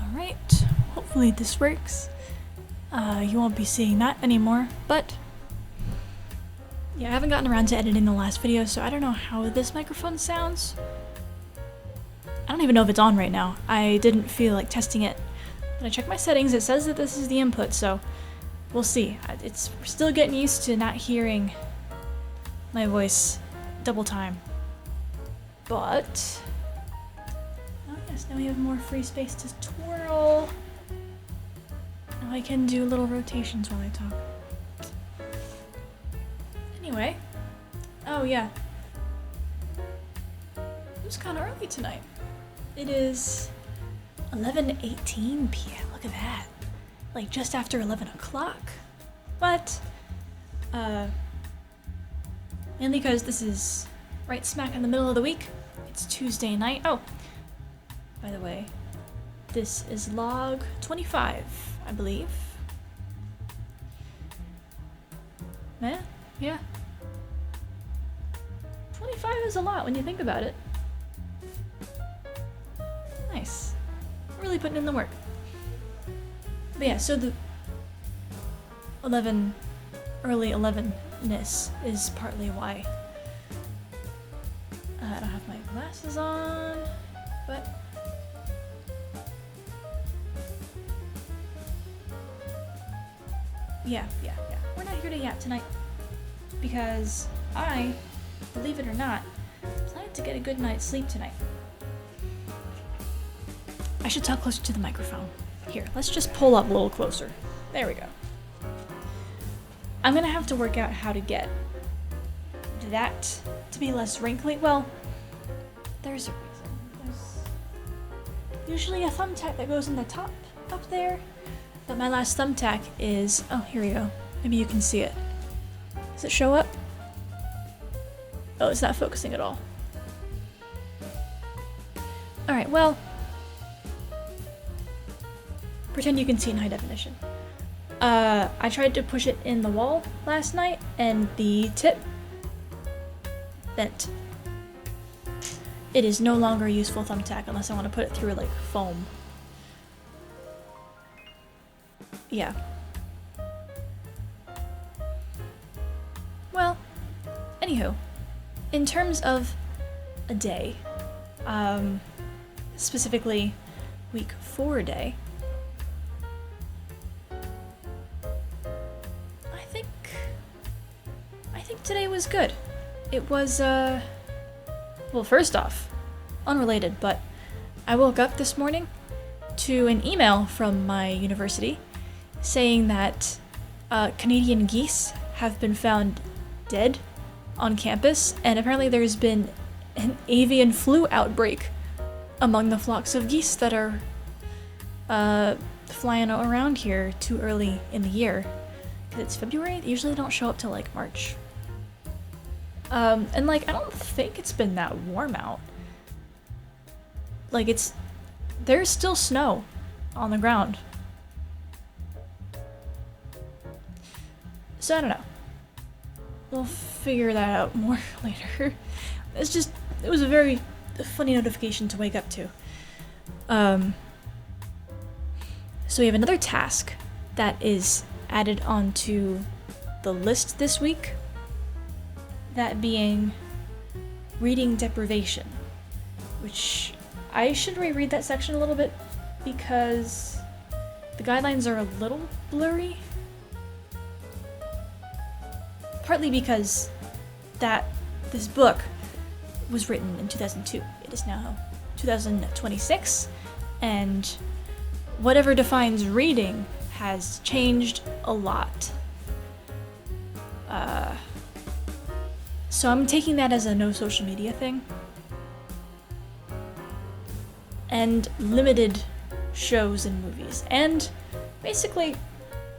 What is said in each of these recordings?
Alright, hopefully this works. You won't be seeing that anymore, but yeah, I haven't gotten around to editing the last video, so I don't know how this microphone sounds. I don't even know if it's on right now. I didn't feel like testing it. When I check my settings, it says that this is the input, so we'll see. We're still getting used to not hearing my voice double time. But oh yes, now we have more free space to twirl. Now I can do little rotations while I talk. Anyway, oh yeah, it was kind of early tonight. It is 11:18 p.m. Look at that, like just after 11 o'clock. But mainly because this is right smack in the middle of the week. It's Tuesday night. Oh, by the way, this is log 25, I believe. Yeah. 25 is a lot when you think about it. Nice. Really putting in the work. But yeah, so the early 11-ness is partly why I don't have my glasses on, but yeah. We're not here to yap tonight because I, believe it or not, plan to get a good night's sleep tonight. I should talk closer to the microphone. Here, let's just pull up a little closer. There we go. I'm gonna have to work out how to get that to be less wrinkly. Well, there's a reason. There's usually a thumbtack that goes in the top up there, but my last thumbtack is, oh, here we go. Maybe you can see it. Does it show up? Oh, it's not focusing at all. Alright, well, pretend you can see in high definition. I tried to push it in the wall last night, and the tip bent. It is no longer a useful thumbtack unless I want to put it through, like, foam. Yeah. Well, anywho, in terms of a day, specifically week 4 day, I think today was good. It was, well, first off, unrelated, but I woke up this morning to an email from my university saying that Canadian geese have been found dead on campus, and apparently there's been an avian flu outbreak among the flocks of geese that are flying around here too early in the year. Because it's February, they usually don't show up till like March. And like, I don't think it's been that warm out. Like, there's still snow on the ground. So I don't know. We'll figure that out more later. It was a very funny notification to wake up to. So we have another task that is added onto the list this week. That being reading deprivation, which I should reread that section a little bit because the guidelines are a little blurry. Partly because this book was written in 2002. It is now 2026, and whatever defines reading has changed a lot. So I'm taking that as a no social media thing. And limited shows and movies. And basically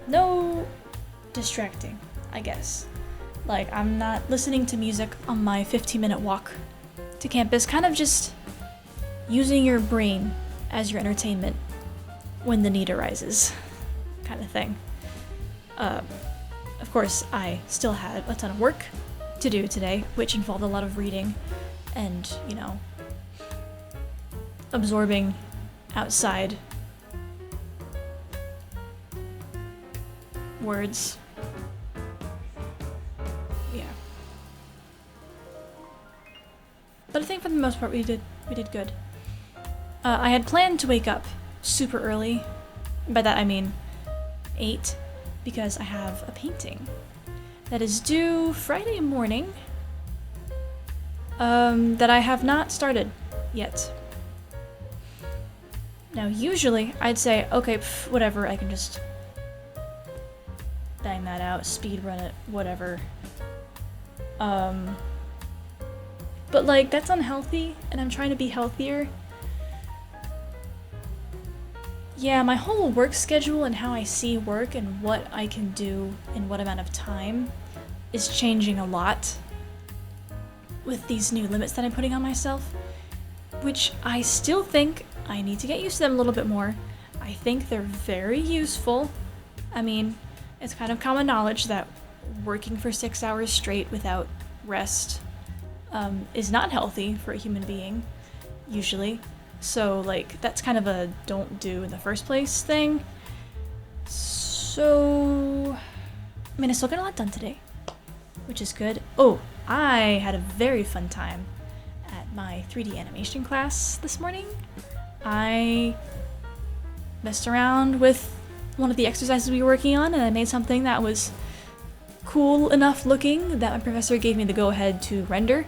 no distracting, I guess. Like, I'm not listening to music on my 15-minute walk to campus, kind of just using your brain as your entertainment when the need arises, kind of thing. Of course, I still had a ton of work to do today, which involved a lot of reading and, absorbing outside words. Yeah. But I think for the most part we did good. I had planned to wake up super early. By that I mean 8, because I have a painting that is due Friday morning that I have not started yet. Now usually I'd say, okay, whatever, I can just bang that out, speed run it, whatever. But like, that's unhealthy, and I'm trying to be healthier. Yeah, my whole work schedule and how I see work and what I can do in what amount of time is changing a lot with these new limits that I'm putting on myself, which I still think I need to get used to them a little bit more. I think they're very useful. I mean, it's kind of common knowledge that working for 6 hours straight without rest is not healthy for a human being, usually. So, like, that's kind of a don't do in the first place thing. So, I mean, I still got a lot done today, which is good. Oh, I had a very fun time at my 3D animation class this morning. I messed around with one of the exercises we were working on, and I made something that was cool enough looking that my professor gave me the go-ahead to render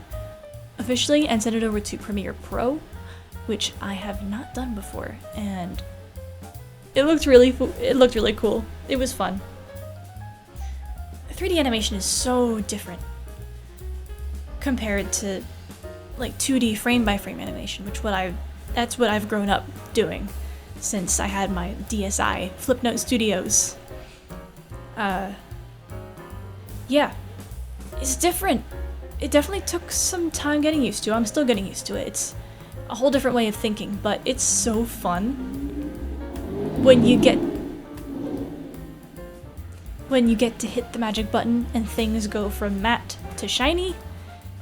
officially and send it over to Premiere Pro, which I have not done before, and it looked really cool. It was fun. 3D animation is so different compared to like 2D frame-by-frame animation, that's what I've grown up doing since I had my DSI, Flipnote Studios. Yeah, it's different. It definitely took some time getting used to. I'm still getting used to it. It's a whole different way of thinking, but it's so fun when you get to hit the magic button and things go from matte to shiny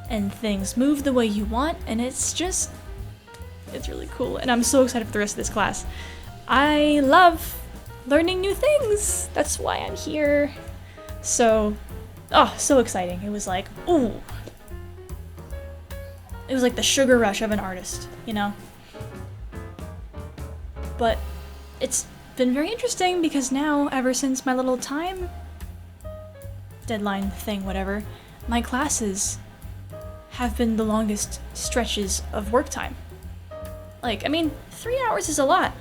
and things move the way you want, and it's really cool, and I'm so excited for the rest of this class. I love learning new things. That's why I'm here. So, oh, so exciting. It was like, ooh. It was like the sugar rush of an artist, you know? But it's been very interesting because now, ever since my little time deadline thing, whatever, my classes have been the longest stretches of work time. Like, I mean, 3 hours is a lot.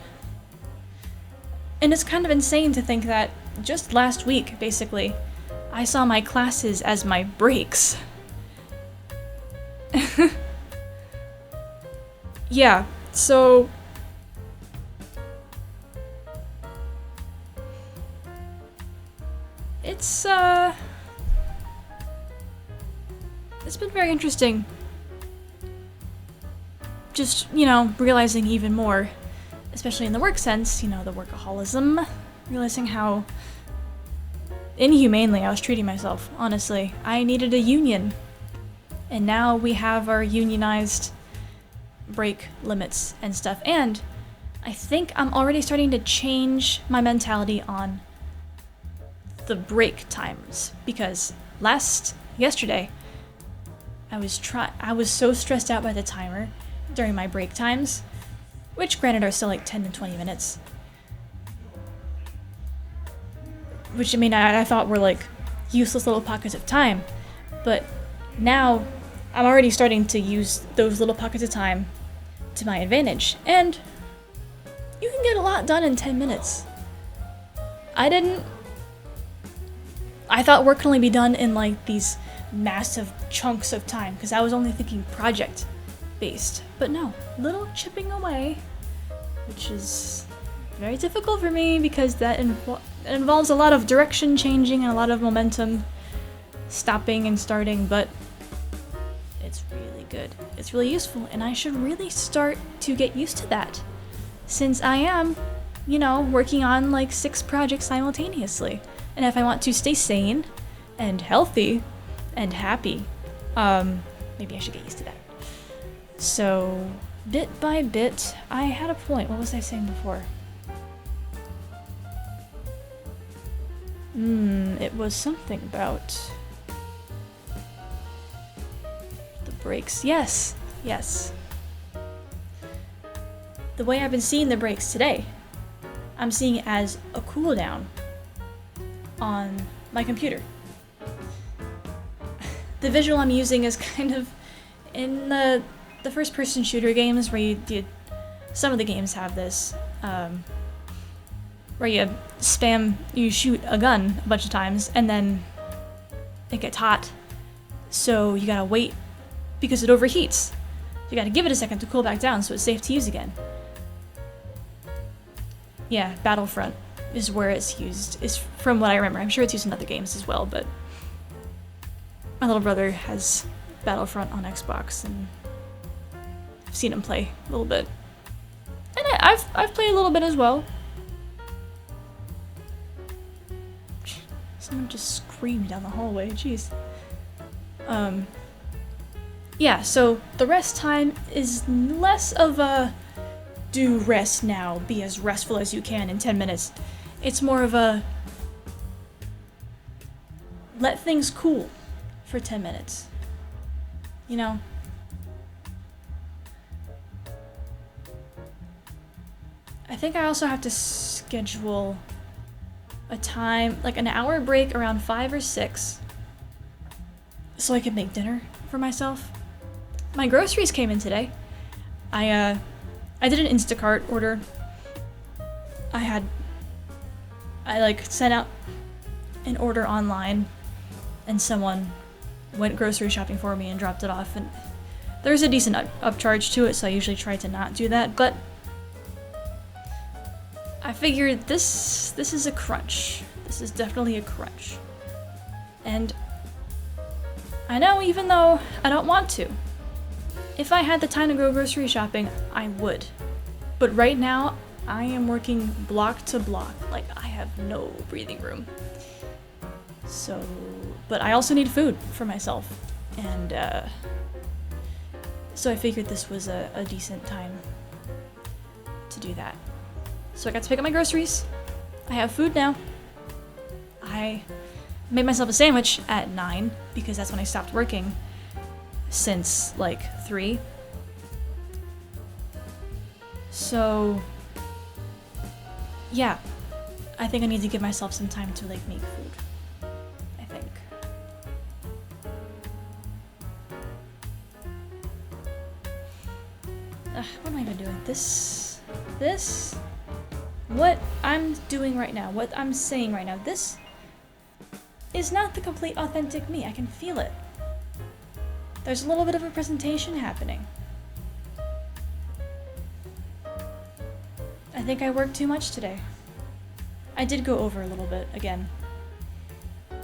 And it's kind of insane to think that just last week, basically, I saw my classes as my breaks. Yeah, so it's been very interesting. Just, you know, realizing even more, especially in the work sense, you know, the workaholism, realizing how inhumanely I was treating myself, honestly. I needed a union, and now we have our unionized break limits and stuff, and I think I'm already starting to change my mentality on the break times, because yesterday, I was so stressed out by the timer during my break times, which granted are still like 10 to 20 minutes. Which, I mean, I thought were like useless little pockets of time, but now I'm already starting to use those little pockets of time to my advantage, and you can get a lot done in 10 minutes. I thought work could only be done in like these massive chunks of time, because I was only thinking project based, but no, little chipping away, which is very difficult for me because that involves a lot of direction changing and a lot of momentum stopping and starting, but it's really good. It's really useful, and I should really start to get used to that, since I am, you know, working on like 6 projects simultaneously. And if I want to stay sane and healthy and happy, maybe I should get used to that. So bit by bit, I had a point. What was I saying before? It was something about the breaks. Yes, yes. The way I've been seeing the breaks today, I'm seeing it as a cooldown on my computer. The visual I'm using is kind of in the first-person shooter games where some of the games have this, where you shoot a gun a bunch of times and then it gets hot, so you gotta wait because it overheats. You gotta give it a second to cool back down so it's safe to use again. Yeah, Battlefront is where it's used, is from what I remember. I'm sure it's used in other games as well, but my little brother has Battlefront on Xbox, and I've seen him play a little bit. And I've played a little bit as well. Someone just screamed down the hallway, jeez. Yeah, so the rest time is less of a do rest now, be as restful as you can in 10 minutes. It's more of a let things cool for 10 minutes. You know? I think I also have to schedule a time, like an hour break around 5 or 6, so I can make dinner for myself. My groceries came in today. I did an Instacart order. I sent out an order online, and someone went grocery shopping for me and dropped it off, and there's a decent upcharge to it, so I usually try to not do that, but I figured this is a crunch. This is definitely a crunch. And I know, even though I don't want to, if I had the time to go grocery shopping, I would. But right now, I am working block to block. Like, I have no breathing room. So, but I also need food for myself. And, so I figured this was a decent time to do that. So I got to pick up my groceries. I have food now. I made myself a sandwich at 9 because that's when I stopped working since like 3. So yeah, I think I need to give myself some time to like make food. I think. What am I even doing? This, what I'm doing right now, what I'm saying right now, this is not the complete authentic me. I can feel it. There's a little bit of a presentation happening. I think I worked too much today. I did go over a little bit again. But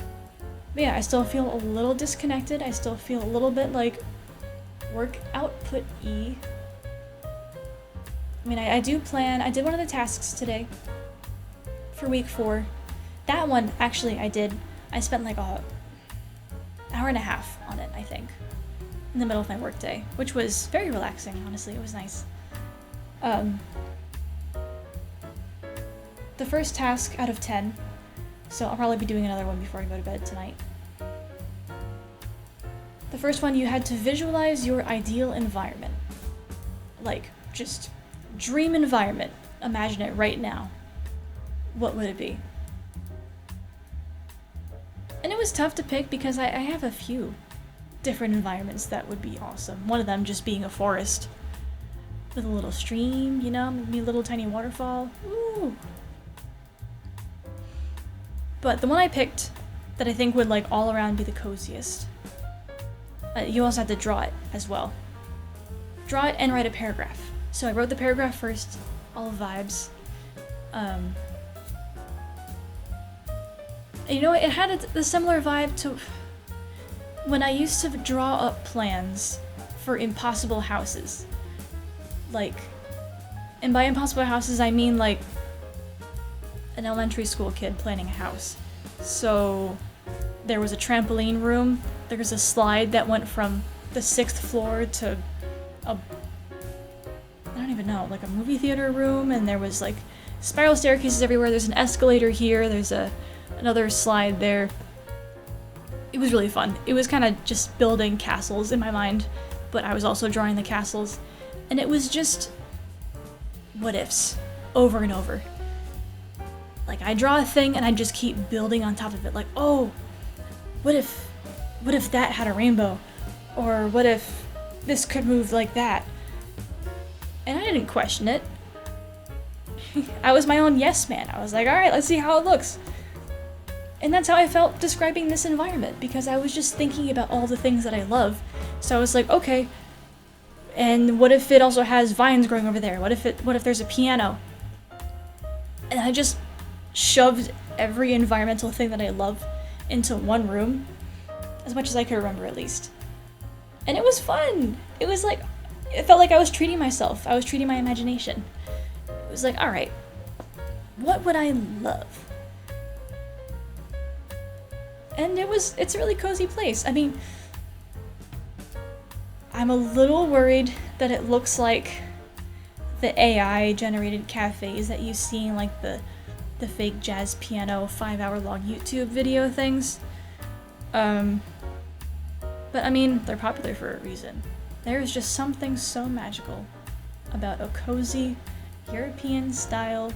yeah, I still feel a little disconnected. I still feel a little bit like work output-y. I mean, I did one of the tasks today for week 4. That one, actually, I spent like an hour and a half on it, I think, in the middle of my workday, which was very relaxing, honestly. It was nice. The first task out of 10, so I'll probably be doing another one before I go to bed tonight. The first one, you had to visualize your ideal environment. Like, just dream environment. Imagine it right now. What would it be? And it was tough to pick because I have a few different environments that would be awesome. One of them just being a forest with a little stream, you know, maybe a little tiny waterfall. Ooh. But the one I picked that I think would like all around be the coziest. You also have to draw it as well. Draw it and write a paragraph. So I wrote the paragraph first, all vibes. You know, it had a similar vibe to when I used to draw up plans for impossible houses. Like, and by impossible houses I mean like an elementary school kid planning a house. So there was a trampoline room, there was a slide that went from the 6th floor to even know, like a movie theater room, and there was like spiral staircases everywhere. There's an escalator here. There's another slide there. It was really fun. It was kind of just building castles in my mind, but I was also drawing the castles, and it was just what ifs over and over. Like I draw a thing and I just keep building on top of it. Like, oh, what if that had a rainbow? Or what if this could move like that? And I didn't question it. I was my own yes man. I was like, all right, let's see how it looks. And that's how I felt describing this environment, because I was just thinking about all the things that I love. So I was like, okay, and what if it also has vines growing over there? What if there's a piano? And I just shoved every environmental thing that I love into one room, as much as I could remember at least. And it was fun. It was like, it felt like I was treating myself. I was treating my imagination. It was like, all right, what would I love? And it's a really cozy place. I mean, I'm a little worried that it looks like the AI generated cafes that you see in like the fake jazz piano 5-hour-long YouTube video things. But I mean, they're popular for a reason. There is just something so magical about a cozy, European-style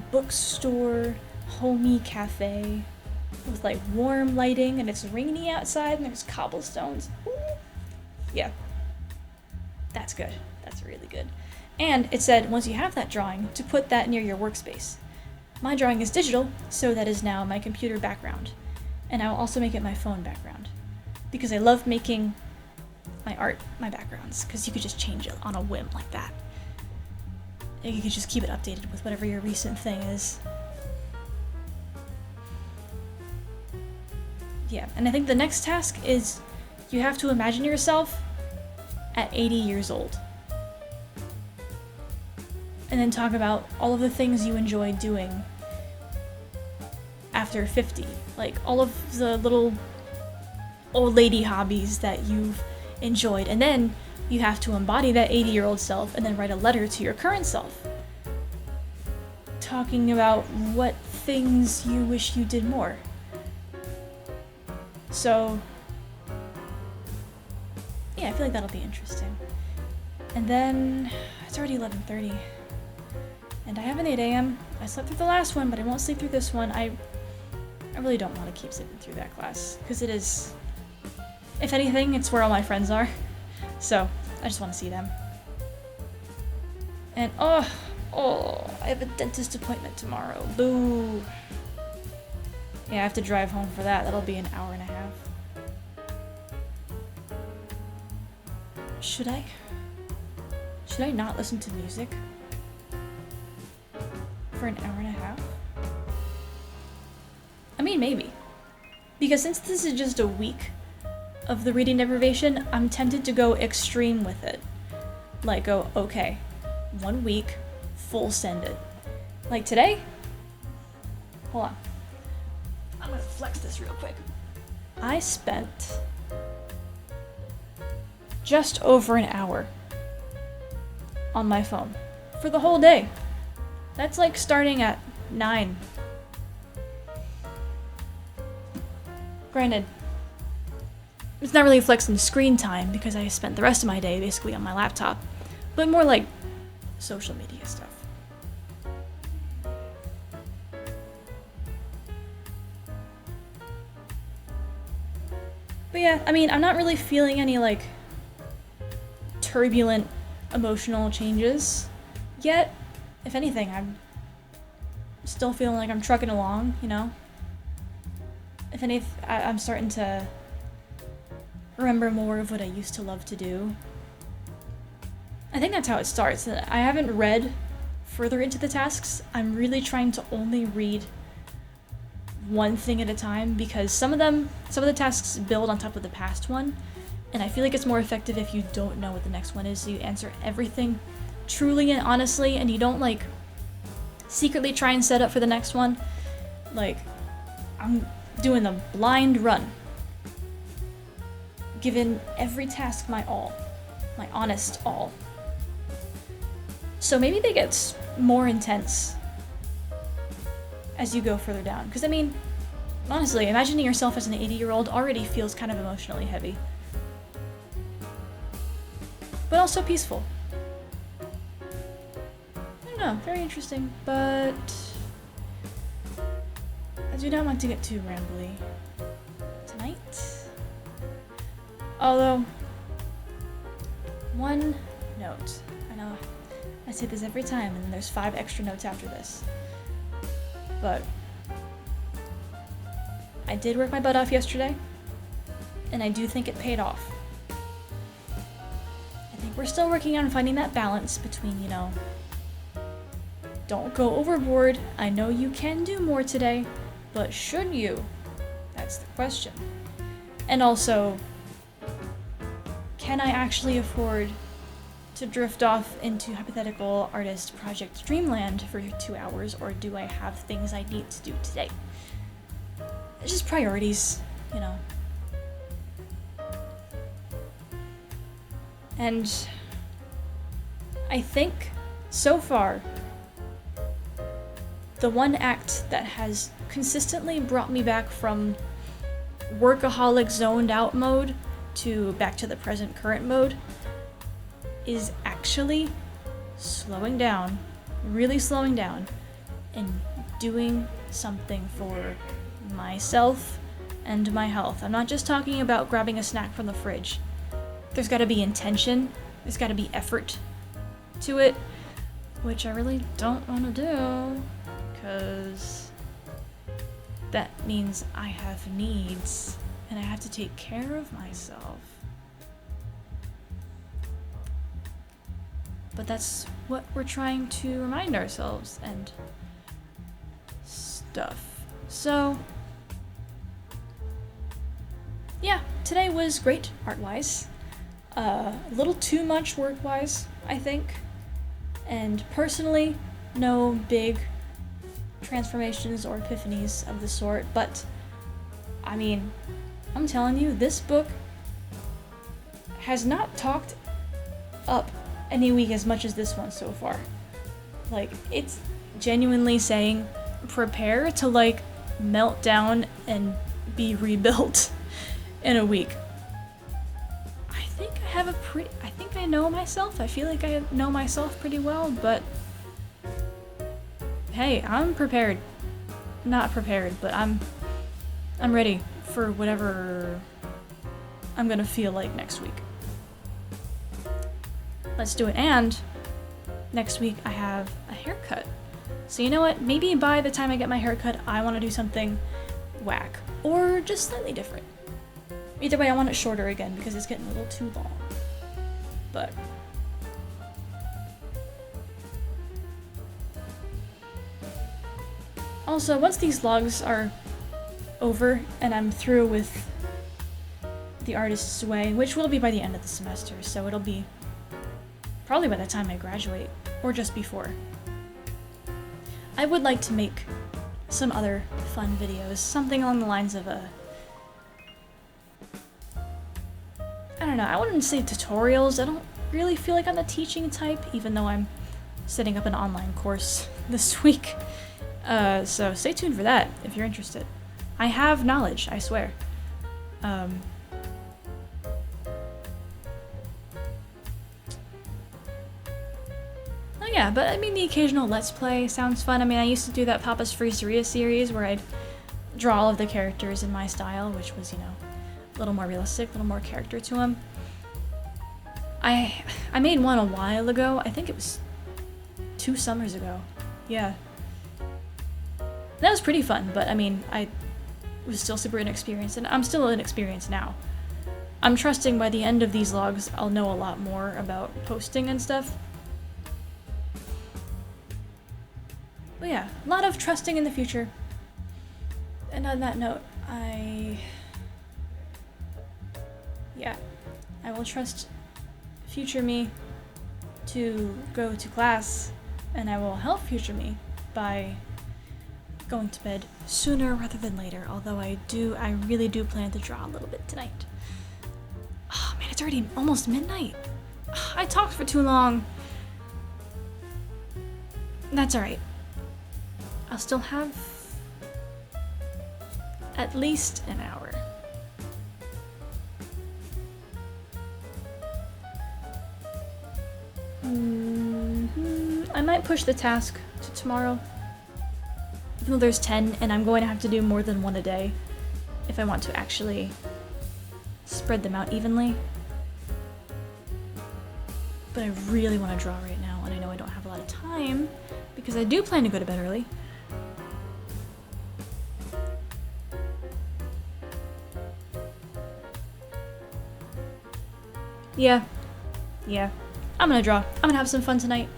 bookstore, homey cafe with like warm lighting, and it's rainy outside and there's cobblestones. Ooh. Yeah, that's good. That's really good. And it said once you have that drawing, to put that near your workspace. My drawing is digital, so that is now my computer background. And I will also make it my phone background, because I love making my art my backgrounds, because you could just change it on a whim like that. And you could just keep it updated with whatever your recent thing is. Yeah, and I think the next task is you have to imagine yourself at 80 years old. And then talk about all of the things you enjoy doing after 50. Like all of the little old lady hobbies that you've enjoyed. And then you have to embody that 80-year-old self and then write a letter to your current self, talking about what things you wish you did more. So, yeah, I feel like that'll be interesting. And then, it's already 11:30. And I have an 8 a.m. I slept through the last one, but I won't sleep through this one. I really don't want to keep sleeping through that class, because it is, if anything, it's where all my friends are. So, I just want to see them. And, oh, I have a dentist appointment tomorrow. Boo. Yeah, I have to drive home for that. That'll be an hour and a half. Should I not listen to music for an hour and a half? I mean, maybe. Because since this is just a week of the reading deprivation, I'm tempted to go extreme with it. Like go, okay, 1 week, full send it. Like today? Hold on. I'm gonna flex this real quick. I spent just over an hour on my phone for the whole day. That's like starting at 9. Granted, it's not really flexing screen time because I spent the rest of my day basically on my laptop, but more like social media stuff. But yeah, I mean, I'm not really feeling any like turbulent emotional changes yet. If anything, I'm still feeling like I'm trucking along, you know? If anything, I'm starting to remember more of what I used to love to do. I think that's how it starts. I haven't read further into the tasks. I'm really trying to only read one thing at a time, because some of the tasks build on top of the past one, and I feel like it's more effective if you don't know what the next one is, so you answer everything truly and honestly, and you don't like secretly try and set up for the next one. Like, I'm doing the blind run, given every task my all, my honest all. So maybe they get more intense as you go further down. Because I mean, honestly, imagining yourself as an 80-year-old already feels kind of emotionally heavy. But also peaceful. I don't know, very interesting, but I do not want to get too rambly tonight. Although, one note. I know I say this every time, and then there's 5 extra notes after this. But I did work my butt off yesterday, and I do think it paid off. I think we're still working on finding that balance between, you know, don't go overboard. I know you can do more today, but should you? That's the question. And also, can I actually afford to drift off into hypothetical artist project dreamland for 2 hours, or do I have things I need to do today? It's just priorities, you know. And I think, so far, the one act that has consistently brought me back from workaholic zoned out mode to back to the present current mode is actually slowing down, really slowing down, and doing something for myself and my health. I'm not just talking about grabbing a snack from the fridge. There's gotta be intention, there's gotta be effort to it, which I really don't want to do, because that means I have needs and I have to take care of myself. But that's what we're trying to remind ourselves and stuff. So, yeah, today was great art-wise. A little too much work-wise, I think. And personally, no big transformations or epiphanies of the sort, but I mean, I'm telling you, this book has not talked up any week as much as this one so far. Like, it's genuinely saying, prepare to like melt down and be rebuilt in a week. I think I know myself. I feel like I know myself pretty well, but hey, I'm prepared. Not prepared, but I'm ready for whatever I'm gonna feel like next week. Let's do it. And next week I have a haircut. So you know what? Maybe by the time I get my haircut, I want to do something whack or just slightly different. Either way, I want it shorter again because it's getting a little too long. But also, once these vlogs are over and I'm through with the artist's way, which will be by the end of the semester, so it'll be probably by the time I graduate, or just before, I would like to make some other fun videos, something along the lines of I don't know, I wouldn't say tutorials. I don't really feel like I'm the teaching type, even though I'm setting up an online course this week. So stay tuned for that if you're interested. I have knowledge, I swear. Oh yeah, but I mean, the occasional Let's Play sounds fun. I mean, I used to do that Papa's Freezeria series where I'd draw all of the characters in my style, which was, you know, a little more realistic, a little more character to them. I made one a while ago. I think it was 2 summers ago. Yeah. That was pretty fun, but I mean, I was still super inexperienced, and I'm still inexperienced now. I'm trusting by the end of these vlogs, I'll know a lot more about posting and stuff. But yeah, a lot of trusting in the future. And on that note, I will trust future me to go to class, and I will help future me by going to bed sooner rather than later, although I really do plan to draw a little bit tonight. Oh man, it's already almost midnight. I talked for too long. That's alright. I'll still have at least an hour. I might push the task to tomorrow. Even though there's 10 and I'm going to have to do more than one a day if I want to actually spread them out evenly. But I really want to draw right now, and I know I don't have a lot of time because I do plan to go to bed early. Yeah. I'm gonna draw. I'm gonna have some fun tonight.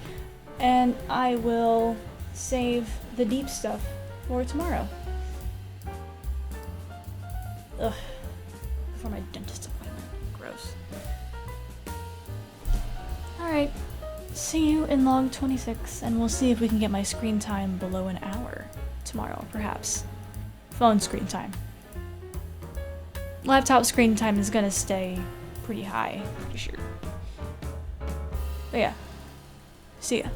And I will save the deep stuff for tomorrow. Ugh. For my dentist appointment. Gross. Alright. See you in log 26, and we'll see if we can get my screen time below an hour tomorrow, perhaps. Phone screen time. Laptop screen time is gonna stay pretty high, pretty sure. But yeah. See ya.